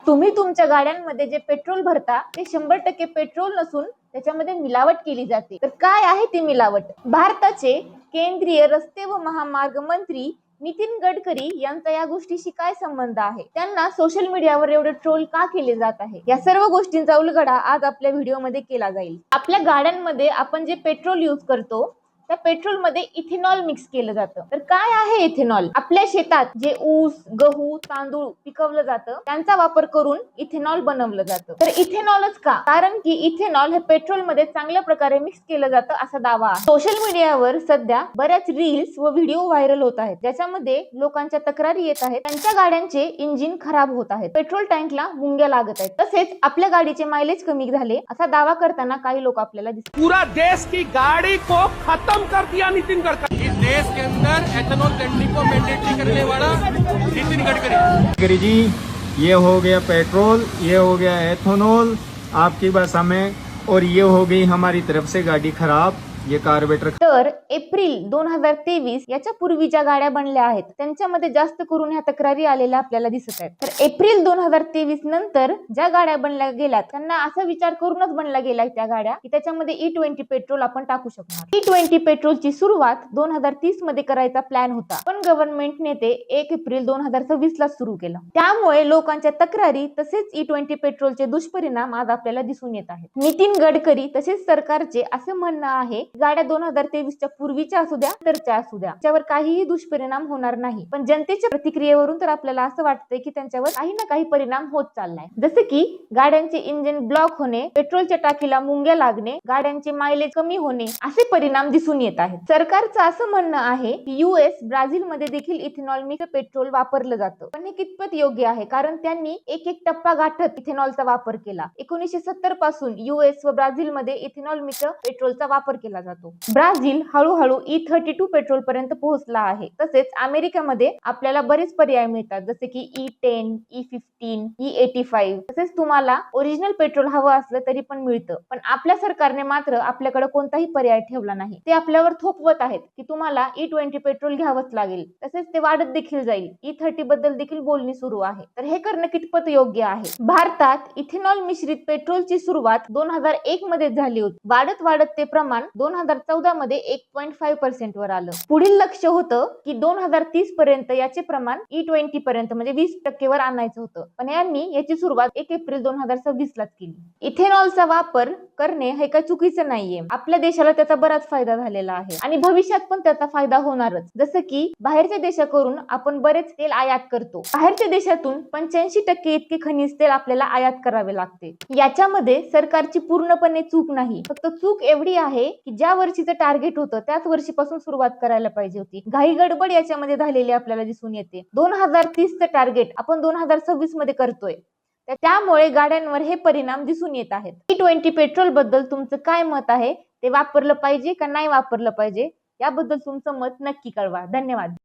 तुम्ही तुमच्या गाड्यांमध्ये जे पेट्रोल भरता ते 100% पेट्रोल नसून त्याच्यामध्ये मिलावट केली जाते। तर काय आहे ती मिलावट? भारताचे केंद्रीय रस्ते व महामार्ग मंत्री नितीन गडकरी यांचा या गोष्टीशी काय संबंध आहे? त्यांना सोशल मीडियावर एवढे ट्रोल का केले जात आहे? या सर्व गोष्टींचा उलगडा आज आपल्या व्हिडिओमध्ये केला जाईल। आपल्या गाड्यांमध्ये आपण जे पेट्रोल यूज करतो त्या पेट्रोल मध्ये इथेनॉल मिक्स केलं जातं। तर काय आहे इथेनॉल? आपल्या शेतात जे ऊस, गहू, तांदूळ पिकवलं जातं त्यांचा वापर करून इथेनॉल बनवलं जातं। तर इथेनॉलच का? कारण की इथेनॉल हे पेट्रोल मध्ये चांगल्या प्रकारे मिक्स केलं जातं असा दावा आहे। सोशल मीडियावर सध्या बऱ्याच रील्स व व्हिडिओ व्हायरल होत आहेत ज्याच्यामध्ये लोकांच्या तक्रारी येत आहेत त्यांच्या गाड्यांचे इंजिन खराब होत आहेत, पेट्रोल टँकला मुंग्या लागत आहेत, तसेच आपल्या गाडीचे मायलेज कमी झाले असा दावा करताना काही लोक आपल्याला दिसतात। पूरा देश की गाड़ी को खत्म कर दिया नितिन गडकरी। इस देश के अंदर एथेनॉल ब्लेंडिंग को मैंडेटरी करने वाला नितिन गडकरी जी, ये हो गया पेट्रोल, ये हो गया एथेनॉल आपकी भाषा में, और ये हो गई हमारी तरफ से गाड़ी खराब, ये कार्बोरेटर। तर एप्रिल 2023 याच्या पूर्वीच्या गाड्या बनल्या आहेत त्यांच्यामध्ये जास्त करून ह्या तक्रारी आलेल्या आपल्याला दिसत आहेत। तर एप्रिल 2023 नंतर ज्या गाड्या बनल्या गेल्यात त्यांना असा विचार करूनच बनल्या गेल्या त्या गाड्या की त्याच्यामध्ये E20 पेट्रोल आपण टाकू शकणार। E20 पेट्रोलची सुरुवात 2030 मध्ये करायचा प्लॅन होता, पण गव्हर्नमेंटने ते 1 एप्रिल 2026 ला सुरू केलं। त्यामुळे लोकांच्या तक्रारी तसेच E20 पेट्रोलचे दुष्परिणाम आज आपल्याला दिसून येत आहेत। नितीन गडकरी तसेच सरकारचे असे म्हणणं आहे गाड्या 2023च्या पूर्वीच्या असू द्या तरच्या असू द्या त्याच्यावर काहीही दुष्परिणाम होणार नाही, पण जनतेच्या प्रतिक्रियेवरून तर आपल्याला असं वाटतंय की त्यांच्यावर काही ना काही परिणाम होत चाललाय, जसे की गाड्यांचे इंजिन ब्लॉक होणे, पेट्रोलच्या टाकीला मुंग्या लागणे, गाड्यांचे मायलेज कमी होणे असे परिणाम दिसून येत आहेत। सरकारचं असं म्हणणं आहे की US, ब्राझील मध्ये देखील इथेनॉल मिक्स पेट्रोल वापरलं जातं, पण हे कितपत योग्य आहे? कारण त्यांनी एक एक टप्पा गाठत इथेनॉलचा वापर केला। 1970 पासून US व ब्राझील मध्ये इथेनॉल मिक्स पेट्रोलचा वापर केला जातो। ब्राझील हळूहळू E32 पेट्रोल पर्यंत पोहोचला आहे। तसेच अमेरिकेमध्ये आपल्याला बरेच पर्याय मिळतात जसे की E10, E15, E85, तसेच तुम्हाला ओरिजिनल पेट्रोल हवं असलं तरी पण मिळतं, पण आपल्या सरकारने मात्र आपल्याकडे कोणताही पर्याय ठेवला नाही। ते आपल्यावर थोपवत आहेत की तुम्हाला E20 पेट्रोल घ्यावंच लागेल, तसेच ते वाढत देखील जाईल। E30 बद्दल देखील बोलणी सुरू आहे, तर हे करणं कितपत योग्य आहे? भारतात इथेनॉल मिश्रित पेट्रोलची सुरुवात 2001 मध्ये झाली होती, वाढत वाढत ते प्रमाण 2014 मध्ये 1.5% वर आलं। पुढील लक्ष होतं की 2030 पर्यंत याचे प्रमाण E20 पर्यंत म्हणजे 20% वर आणायचं होतं, पण यांनी याची सुरुवात 1 एप्रिल 2026 लाच केली। इथेनॉलचा वापर करणे हे काही चुकीचं नाहीये, आपल्या देशाला त्याचा बराच फायदा झालेला आहे आणि भविष्यात पण त्याचा फायदा होणारच। जसं की बाहेरच्या देशाकडून आपण बरेच तेल आयात करतो, बाहेरच्या देशातून 85% इतके खनिज तेल आपल्याला आयात करावे लागते। याच्यामध्ये सरकारची पूर्णपणे चूक नाही, फक्त चूक एवढी आहे की ज्या वर्षीचं टार्गेट होतं त्याच वर्षीपासून सुरुवात करायला पाहिजे होती। घाई गडबड याच्यामध्ये झालेली आपल्याला दिसून येते। 2030चं टार्गेट आपण 2026 मध्ये करतोय, त्यामुळे गाड्यांवर हे परिणाम दिसून येत आहेत। E20 पेट्रोल बद्दल तुमचं काय मत आहे? ते वापरलं पाहिजे का नाही वापरलं पाहिजे याबद्दल तुमचं मत नक्की कळवा। धन्यवाद।